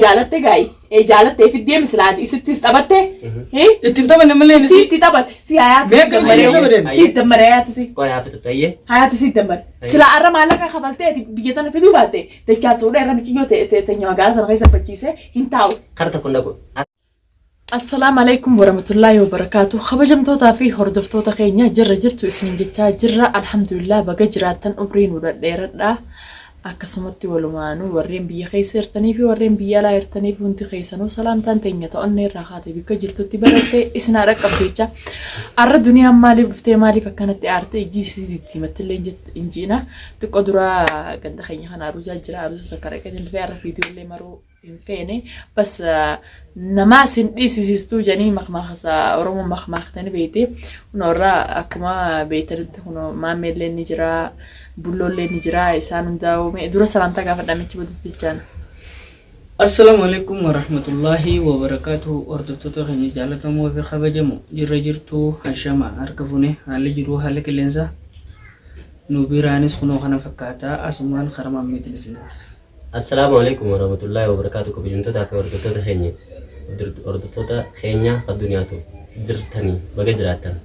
جالت جاي جالت في الديم سلاتي ستي استبته هي انت من ملين ستي تبت سي حياتي دمريات سي كوي حافظ طيب حياتي سي دمر سلا أرى مالك خبرتي بيجتنا في دوباتي تكاسو ده رمي كيو تنيو قالت أنا غير بتشيسه هنتاو خرطة كنا قول السلام عليكم ورحمة الله وبركاته خبجمتوتا في هردفتوتا خينيا جرتو اسنين جتا جرة الحمد لله بقى جراتن أمرين وديردا akkasumatti walumaanuu warreen biyya keessa jirtanii fi warreen biyya alaa jirtanii fi hundi keessanuu salaamtaan teenya ta'onnee irraa haatee bikka jirtutti barattee isinaa dhaqqabdeecha arra duniyaan maaliif dhuftee maaliif akkanatti aarte ijjiisiitti himattillee injiina xiqqoo duraa ganda keenya kana aruusaa jira aruusa sakkaraqee dilfee arra fiidiyoolee maruu hin feene bas namaa sin dhiisisistuu janii maqmaaqasa oromoo maqmaaqtanii beete hunorraa akkuma beetanitti huno maammeellee ni jira bullollee ni jira isaan hundaa'ume dura salaamtaa gaafadhaamichi bodittichaan. Assalamu alaikum warahmatullahi wabarakatuh hordoftoota keenya jaallatamoo fi kabajamoo jirra jirtuu hashama harka fuune haalli jiruu haala qilleensa nu biraanis kunoo kana fakkaataa asumaan karamaan miitiin السلام عليكم ورحمة الله وبركاته كبيرتوتا كوردوتوتا خيني وردوتوتا خينيا في الدنيا تو زرتني بجراتن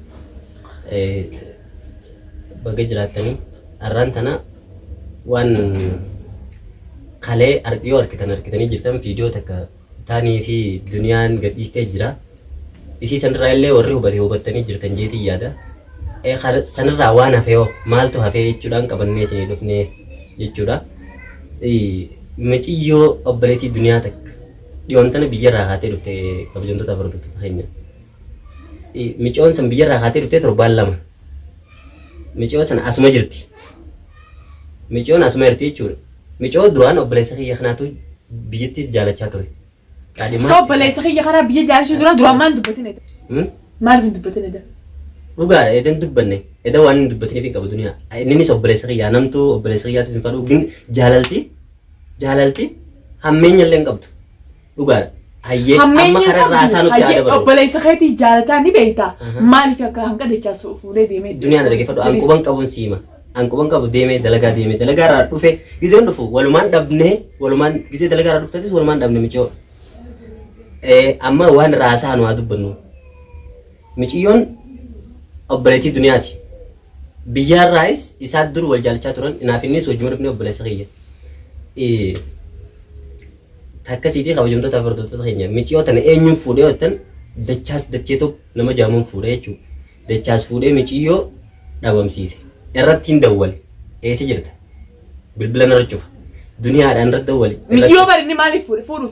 بجراتني أرانتنا وان خلي أريور كتني جرتم فيديو تك تاني في دنيا قد يستجرا إسي سنرا اللي وريه بدي جرتن جيتي يادا خالد سنرا وانا فيو مالتو هفي جودان كبني سني دفني جودا مچيو أبريتي دنيا تك ديونتنا بيجرا هاتي رفته كبجنتو تبردو تتخيلنا مچون سن بيجرا هاتي رفته تربال لما مچون سن أسمع جرتي مچون أسمع جرتي چور مچون دروان أبريسخي يخناتو بيجتيس جالة چاتوي صوب أبريسخي يخنا بيجي جالة چاتوي دروان ما ندبتين ده ما عارفين دبتين ده Rugar, eden dubbanne, eda waan dubbatni fi qabu duniyaa. Inni obboleessa yaa namtu obboleessa yaa tisin fadhu gin jaalalti hammeenya illee qabdu. Rugar, hayyee amma karaa raasaa nutti yaada baru. Obboleessa keetii jaalataa ni beektaa. Maaliif akka hanga dachaa fuudhee deemee. Duniyaan dhagee fadhu anquban qabuun siima. Anquban qabu deemee dalagaa irraa dhufe gizeen dhufu walumaan dhabnee walumaan gizee dalagaa irraa dhuftatis walumaan dhabne michoo. Amma waan raasaa nu haa dubbannu. Michiyyoon أبريتي دنياتي بيار رايس يساد دور والجال شاترون نافيني سوجمر بني أبلي سخية تكسيتي خواجم تو تفرد تسخينيا ميتيو تن إنيو فودي وتن دچاس دچيتو نما جامون فودي چو دچاس فودي ميتيو داوام سيسي إرتين دول سجرت بالبلان رجوف دنيا أنا رد دول ميتيو برني مالي فودو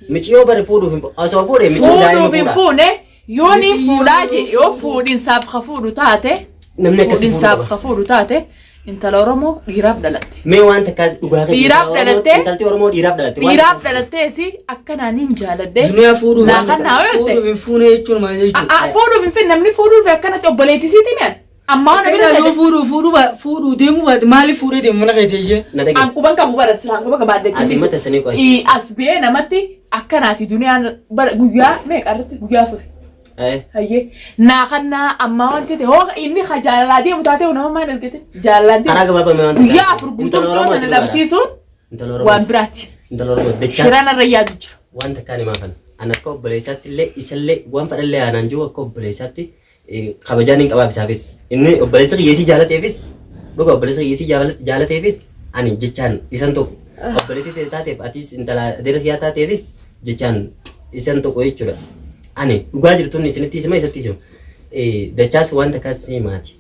ميتيو بري فودو أسوا فودي ميتيو دايما فودو يوني فولاجي يو فودين ساب خفودو تاته فودين ساب خفودو تاته انت لورمو ديراب دلته مي وانت كاز ديراب دلته انت لورمو ديراب دلته سي اكنا نينجا لده دنيا فودو لا كنا فودو من فونه يچول ما يچول فودو من فين نمني فودو فكنا تبليتي سيتي من اما انا كده فودو ديمو بعد مالي فودو ديمو انا كايتيه انكو بنكا مبارك سلام كو بعد انت متى سني كويس اي اسبي نمتي اكنا تي دنيا غويا ميك ارت غويا فر هاي ناقنا أما أنت هو إني خجالة متاتي ونما ما نلقيته جالة أنا كبابا ما أنت يا فرقتهم أنا لابسيسون وامبراتي أنت لورمو دكتور شرانا الرياض وانت كاني ما فن أنا كوب بليسات اللي يسلي وان فرلي أنا نجوا كوب بليساتي خبجاني كباب سافيس إني بليسك يسي جالة تيفيس بقى بليسك يسي جالة تيفيس أنا جتان إسانتو بليتي تاتي أتيس أنت لا درخياتا تيفيس جتان إسانتو كوي چورا أنا وقاعد توني سنتي سما يستيسم دچاس وان تكاسي ماتي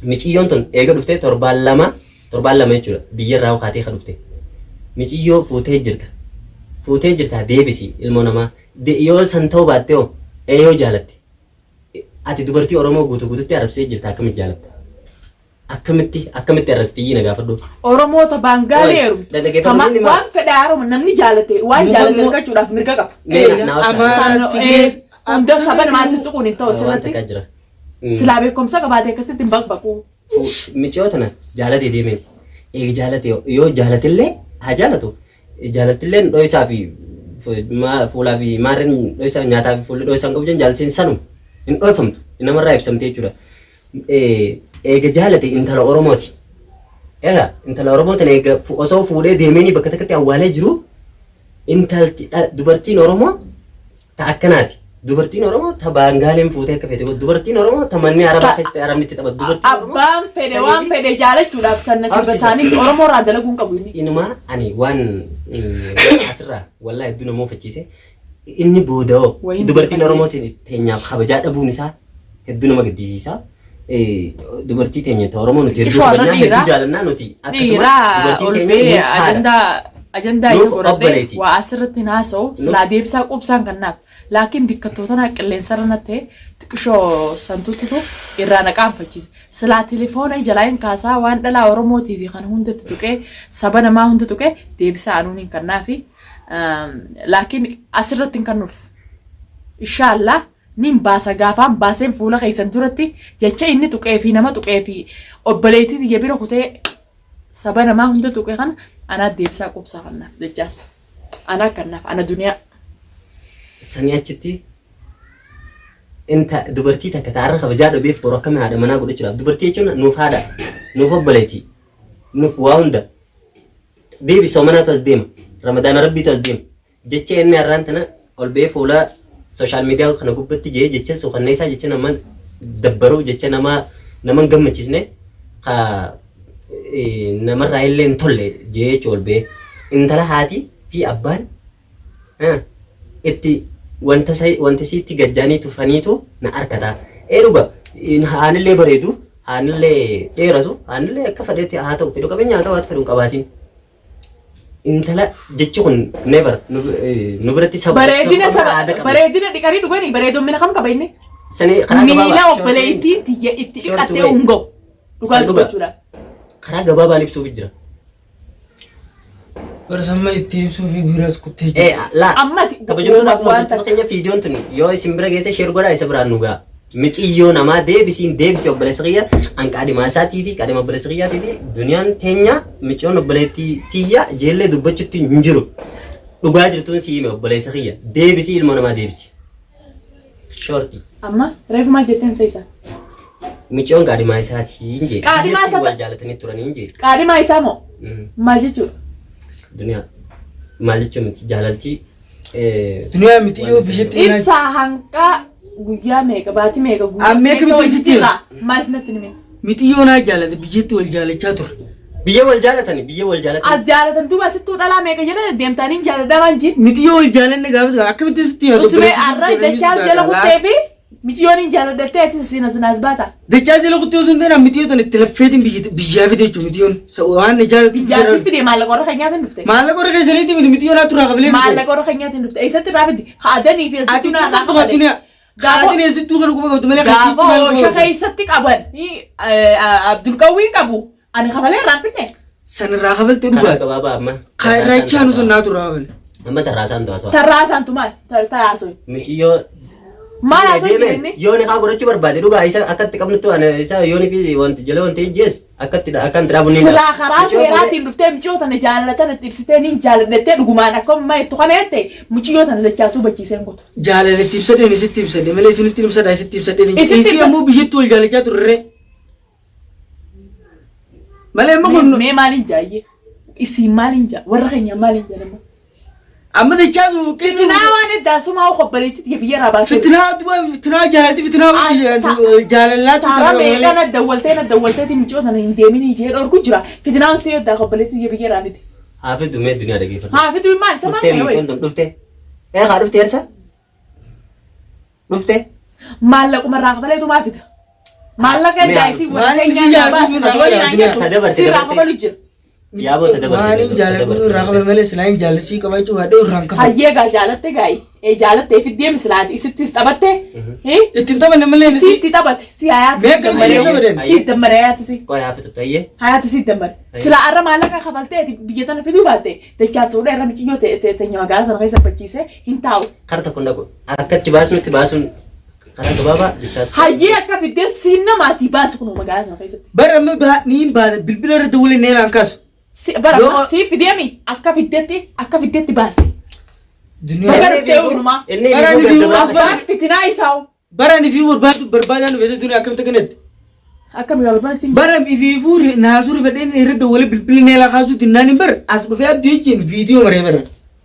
ميچيون تون إيجا دفتة تربال لما يجورا بيجر راو خاتي خدفتة ميچيو فوتة جرتا ديبسي المونما يو سنتو باتيو أيو جالت أتي دبرتي أورمو غوتو تعرف سي جرتا كم جالت أكمتي رستيجي نجافدو أورمو تبانغاليرو كما وان فدارو من نمني جالته وان جالته كجورا في مركا عند سبب ما تستقون انتو سنتي سلابكم سكباتي كسيت بقبقو ميچوتنا جالتي ديمين إيه جالتي يو جالتي هجالتو جالتي دويسا في ما فولا في مارن دويسا نياتا في فول دويسا كوجن جالسين سانو إن أفهم إنما رايف سمتي جورا إيه جالتي إنت الأوروموتي إيه إنت الأوروموتي إيه أصو فودي ديميني بكتكتي أولي جرو intalti dubartiin Oromoo ta akkanaati. Dubartiin Oromoo ta Baangaaleen fuutee akka fete dubartiin Oromoo ta manni Arabaa keessatti Arabni itti taphatu dubartiin Oromoo. Abbaan fedhe waan fedhe jaalachuudhaaf sanna sifa isaanii Oromoo irraa dalaguun qabu inni. Inuma ani waan asirraa wallahi hedduu nama ofachiise inni booda'oo dubartiin Oromootiin teenyaaf kabajaa dhabuun isaa hedduu nama gaddisiisa. Dubartii teenya ta Oromoo nuti hedduu kabajnaa hedduu jaalannaa nuti akkasuma dubartiin teenya ajandaa isa godhadhee waa asirratti naasa'u silaa deebisaa qubsaan kannaaf laakiin bikkattoota qilleensarra nattee xiqqishoo santuutu irraa naqaanfachiise silaa telefoona jalaayin kaasaa waan dhalaa Oromootii fi kan hundatti tuqee saba namaa hunda tuqee deebisaa anuun hin kannaafi laakiin asirratti hin kannuuf inshaallah nin baasa gaafaan baaseen fuula keessan duratti jecha inni tuqee fi nama tuqee fi obboleettii biyya bira kutee saba namaa hunda tuqee kan ana deebisaa qubsaa kannaaf jechaas ana kannaaf ana duniyaa sanii achitti inta dubartii takka taarra kabajaa dhabeef boru akkami haadha manaa godhachuudhaaf dubartii jechuun nuuf haadha nuuf obboleettii nuuf waa hunda beebi soomanaatu as deema ramadaana rabbiitu as deema jecha inni har'aan tana ol ba'ee fuula sooshaal miidiyaa kana gubbatti jee jecha suukanneessaa jecha nama dabbaruu jecha nama gammachiisne namarraa illee hin tolle jee jechuun ol ba'ee intala haati fi abbaan itti wanta siitti gajjaanii tufaniitu na arkata. Dhuga haanillee bareedu haanillee dheeratu haanillee akka fedhetti haa ta'u fedhu qabeenyaa qabaatu fedhu qabaatiin. Intala jechi kun never nu biratti saba bareedina dhiqanii dhuganii bareedommina kam qaba inni. Miila obboleettiin tiyya itti dhiqattee hunga'u dhugaa dubbachudha. Karaa gabaabaan ibsuuf jira. Barsamma itti ibsuuf biras kuttee jira. Ammati kabajamtoota keenya fiidiyoon tuni yoo isin bira geesse sheer godhaa isa biraan nu ga'a. Mixiyyoo namaa deebisii obboleessa kiyya hanqaadhima isaatii fi qaadhima obboleessa kiyyaatii fi duniyaan teenya micoon obboleettii tiyya ijeellee dubbachuutti hin jiru. Dhugaa jirtuun si hime obboleessa kiyya deebisii ilma namaa deebisi. Shoortii. Amma reefu maal jetteen seesaa? Micoon qaadhima isaatii hin jee. Qaadhima isaa wal jaalatanii turanii hin jee. Qaadhima isaa moo? Maal jechuudha? Duniyaa maal jechuun miti jaalaltii. Duniyaa miti yoo biyyatti. Ibsaa hanqaa guyyaa meeqa baatii meeqa guyyaa. Meeqa miti jira. Maaliif natti nime? Miti yoo naa jaalate biyyatti wal jaalachaa ture. Biyya wal jaalatani biyya wal jaalatani. As jaalatan duuba sittuu dhalaa meeqa jedhee deemtanii jaalataman jiru. Miti yoo wal jaalanne gaafas akkamitti sitti yoo. Usmee arraa dachaa jala kuttee fi miti yoo niin jaaladattee ati sinas baata. Dachaa jala kuttee osoo hin ta'in miti yoo tan itti laffeetiin biyyaa fide jechuun miti yoon waan jaalatu. Biyyaa si fide maallaqa warra keenyaatiin dhufte. Maallaqa warra keessaniitti miti yoo naa turaa qabilee. Maallaqa warra keenyaatiin dhufte eessatti raafiddi haadanii fi ati naa qabalee. Gaafa eessattuu kan quba qabdu malee gaafa oosha keessatti qaban Abdulqawwiin qabu ani kafalee raafidne. Sanirraa kafalte dhugaa. Gabaabaa amma. Kairraachaan sun naa turaa qabale. Amma tarraasaan taasisa. Tarraasaan tu maal? Tarraasoo. Michiyyoo. Maal haasoo jireenni? Yooni haa godhachuu barbaade dhugaa isa akkatti qabnutti isa yooni fi wanti jala wanti ijjees akkatti akkan diraabu ni. Silaa karaa seeraatiin dhuftee michiyyoo tana jaalatan itti ibsitee niin jaalattee dhugumaan akkuma itti kana jette michiyyoo tana dachaasuu bachiiseen kutu. Jaalaletti ibsadeen isitti ibsadee malee isinitti ibsadaa isitti ibsadeen isii ammoo biyyattu wal jaalachaa turre. Malee amma kun mee maaliin jaayye? Isii maaliin jaa? Warra keenya maaliin jaa? Amma dachaasu fitinaa waan eddaa sumaa qobbaleetti biyya irraa baasee. Fitinaa jaalalti fitinaa jaalalaatu taara meeqana dawwalteeti michoo sana hin deemin ijee dhorku jira. Fitinaan si eddaa qobbaleetti biyya irraa miti. Haafidu mee duniyaa dhageeffatu. Haafidu maal sama ta'e wayi. Dhufte. Haa dhufte ersa. Dhufte. Maallaquma irraa qabaleetu maa fida. Maallaqa eddaa isii warra keenyaa baasee waliin aangeetu sirraa qabalu jira. Yaaboo tadabartee. Maaliin jaalatu irraa qabal malee silaayin jaalasii qabachuu baadhee irraan qabu. Hayyee gaa jaalatte gaayi. Jaalattee fiddee mislaati isittis taphatte. Ittiin taphanne malee si itti taphate si hayaati si dammaree si dammaree hayaati si. Qoy haafitu tayyee. Hayaati si dammare. Sila arra maallaqa kafaltee biyya tana fiduu baatte dachaasuudha irra michiyyoo teenya magaalaa sana keessa bachiisee hin taa'u. Karta kun dhaqu akkatti baasuutti baasuun karaa gabaabaa jechaas. Hayyee akka fiddee siin namaatii baasu kun magaalaa sana keessatti. Bara amma niin baala bilbila irra dawwalee neeraan kaasu. Bara si fideemi akka fiddetti baasi. Bara fe'uunuma. Bara fitinaa isaa'u. Bara ni fi barbaadaan dhufeessa durii akkamitti kanatti. Akkami barbaadatti. Bara fi naasuu rifadheen irra dawwalee bilbila neeraan kaasuu dinnaan hin bara as dhufee abdii jechuun viidiyoo maree bara.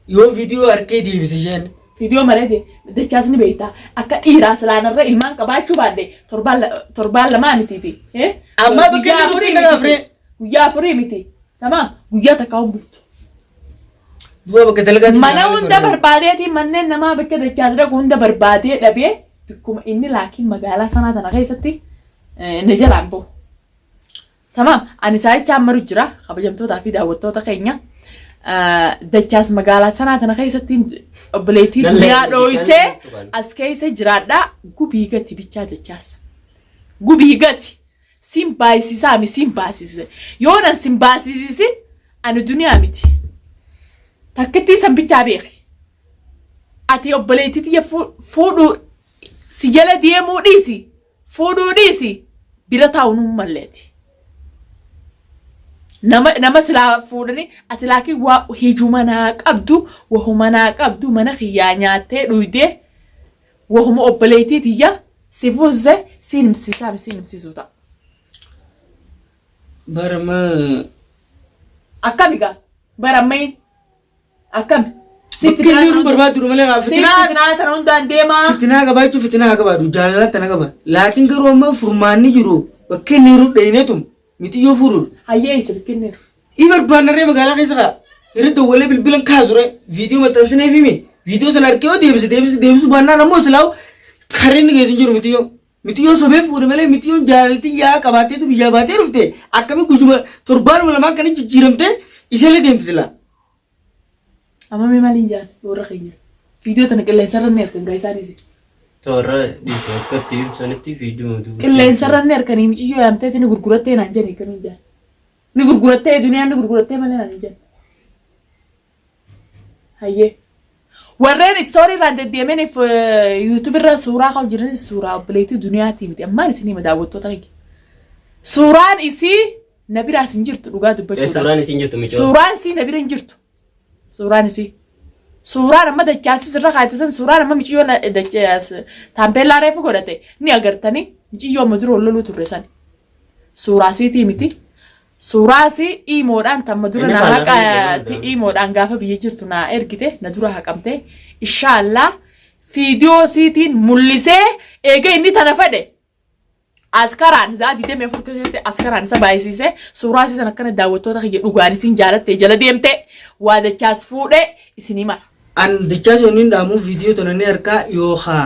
Yoo viidiyoo harkee deebise isheen. Viidiyoo malee dachaas ni beektaa. Akka dhiiraa silaanarra ilmaan qabaachuu baadde torbaan lamaa mitiiti. Amma bakka inni ruutii kana afree. Guyyaa afurii miti. Tamaam guyyaa takka bultu. Du'a bakka dalagaatti. Mana hunda barbaadeeti manneen namaa bakka dachaas dhaqu hunda barbaadee dhabee bikkuma inni laakiin magaalaa sanaa tana keessatti ni jalaan bahu. Tamaam ani saayicha ammaru jira kabajamtootaa fi daawwattoota keenya. Dachaas magaalaa sanaa tana keessatti obboleettii duniyaa dhooysee as keessa jiraadhaa gubii gati bichaa dachaas. Gubii gati siin baayisisaa mi siin baasise yoo nan siin baasisisin ani duniyaa miti. Takkittii san bichaa beeki. Ati obboleettii tiyya fuudhuu si jala deemuu dhiisi fuudhuu dhiisi bira taa'uun malleeti. Nama silaa fuudhanii ati laakiin waa hijuu manaa qabdu wahuma manaa qabdu mana kiyyaa nyaattee dhuydee wahuma obboleettii tiyya si fuusse siin himsiisaa mi siin himsiisuu ta'a. Barama. Akkami gaa barameen akkami. Bakka inni jiru barbaadu malee gaa fitinaa tana hundaan deemaa. Fitinaa qabaachuu fitinaa qabaatu jaalala tana qaba. Laakiin garuu amma furmaanni jiru bakka inni jiru dheeneetum miti yoo fuudhu. Hayyee isa bikkinneeru. Barbaannaree magaalaa keessa kaa. Irra dawwalee bilbilan kaasure viidiyoo maxxansinee himi. Viidiyoo sana harkee yoo deebisu baannaan ammoo silaawu kareen ni geessu jiru miti yoo. Miti yoo sobee fuudhe malee miti yoo jaalaltii yaa qabaatteetu biyyaa baatee dhufte akkami gujuma torbaanuma lamaa kan jijjiiramte ishee deemti silaa. Amma mee maaliin jaan warra keenya viidiyoo tana qilleensarra ni argan gaa isaaniiti. Toora dhiisee akkatti ibsanitti viidiyoo Qilleensarra ni arganii miciyyoo yaamteeti ni gurgurattee naan jedhanii kamiin jaan. Ni gurgurattee duniyaan ni gurgurattee malee naan jedhan. Hayyee. Warreen istoorii irraan deddeemaniif yuutuub irra suuraa qabu jiranis suuraa obboleettii duniyaatii miti ammaan isinii daawwattoota keenya. Suuraan isii na biraas hin jirtu dhugaa dubbachuudha. Suuraan isii hin jirtu miidhagina. Suuraan isii na bira hin jirtu. Suuraan isii. Suuraan amma dachaasis irra kaayatisan suuraan amma miciyyoo dachaas taampeellaa reefu godhate ni agartanii miciyyoo amma dura loluu turre san. Suuraa isiitii miti. Suuraa isii imoodhaan tamma dura na haqaati imoodhaan gaafa biyya jirtu na ergite na dura haqamte inshaallah viidiyoo isiitiin mul'isee eega inni tana fedhe askaraan zaadii deemee furkatee askaraan isa baay'isiise suuraa isii sana akkana daawwattoota kiyya dhugaan isiin jaalatte jala deemte waa dachaas fuudhee isinii mara. An dachaas yooniin dhaamuu viidiyoo tana ni harkaa yookaa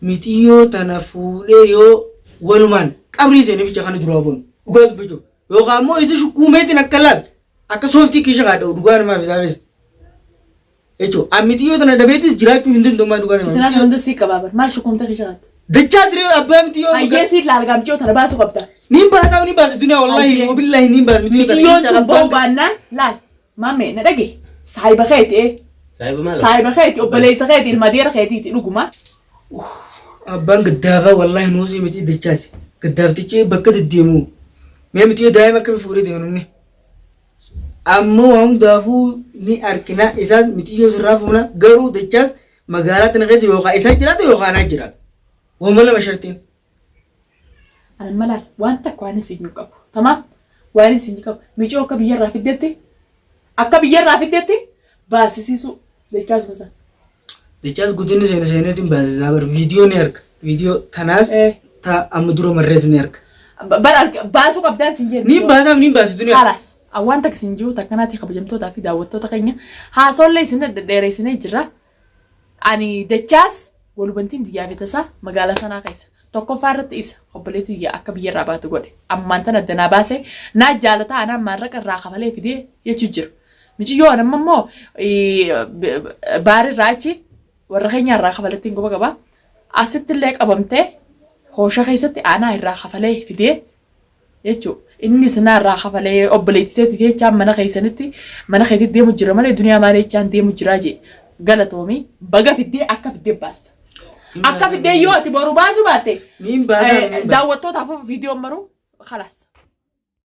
mitiyyoo tana fuudhee yoo walumaan qabrii seenee ficha kana dura bu'u dhugaa dubbachuu. Yookaan immoo isa shukkuumeetiin akka laal akka sooftii keessa kaadha'u dhugaa namaaf isaafis. Jechuun ammitiyyoo tana dabeetis jiraachuu hin danda'u dhugaa namaaf. Fitinaan hunda sii qabaaban maal shukkuumta keessa kaadha. Dachaas ree abbaa mitiyyoo. Hayyee sii laalgaamchoo tana baasuu qabda. Niin baasaa niin baasa duniyaa wallaahi wabillahi niin baasa mitiyyoo tana. Mitiyyoo tun ba'uu baannaan laal maamee na dhage saayiba keeti Saayiba maal? saayiba keeti obboleessa keeti ilma deera keetiiti dhuguma. Abbaan gaddaafaa wallaahi nuusii miti dachaas gaddaaftichi bakka deddeemuu. Mee mitiyyoo daa'ima akkami fuudhee deemanumni. Ammoo waan hundaafuu ni argina isaas mitiyyoo sirraa fuuna garuu dachaas magaalaa tana keessa yookaan isaa jiraata yookaan anaa jiraata. Waanuma lama shartiin. Ani malaal waan takka waan isin qabu. Tamaam waan isin qabu. Micoo akka biyyarraa fiddetti baasisiisu dachaas gosa. Dachaas guddinni seeneetiin baasisaa bar viidiyoo ni arga. Viidiyoo tanaas ta amma dura marrees ni arga. Baasuu qabdaan sin jennu. Niin baasaaf niin baasi duniyaa. Halas. Awwaan takka sin jiru takkanaati kabajamtootaa fi daawwattoota keenya haasollee isin dhedheeressinee jirra. Ani dachaas walubantiin biyyaa bitasaa magaalaa sanaa keessa. Tokkoffaa irratti isa obboleettii biyya akka biyyarraa baatu godhe. Ammaan tana addanaa baasee naa jaalataa anaan maallaqa irraa kafalee fidee jechuu jiru. Miciyyoo nama immoo baarii irraa achi warra keenya irraa kafalettiin goba qaba. Asitti illee qabamtee hoosha keessatti aanaa irraa kafalee fidee jechuudha. Inni sinaa irraa kafalee obboleettii jechaan mana keessanitti mana keetitti deemu jira malee duniyaa maalee jechaan deemu jira jee galatoomii baga fiddee akka fiddee baasta. Akka fiddee yoo ati boru baasuu baatte Niin baasaa. daawwattootaaf viidiyoo maruu khalaas.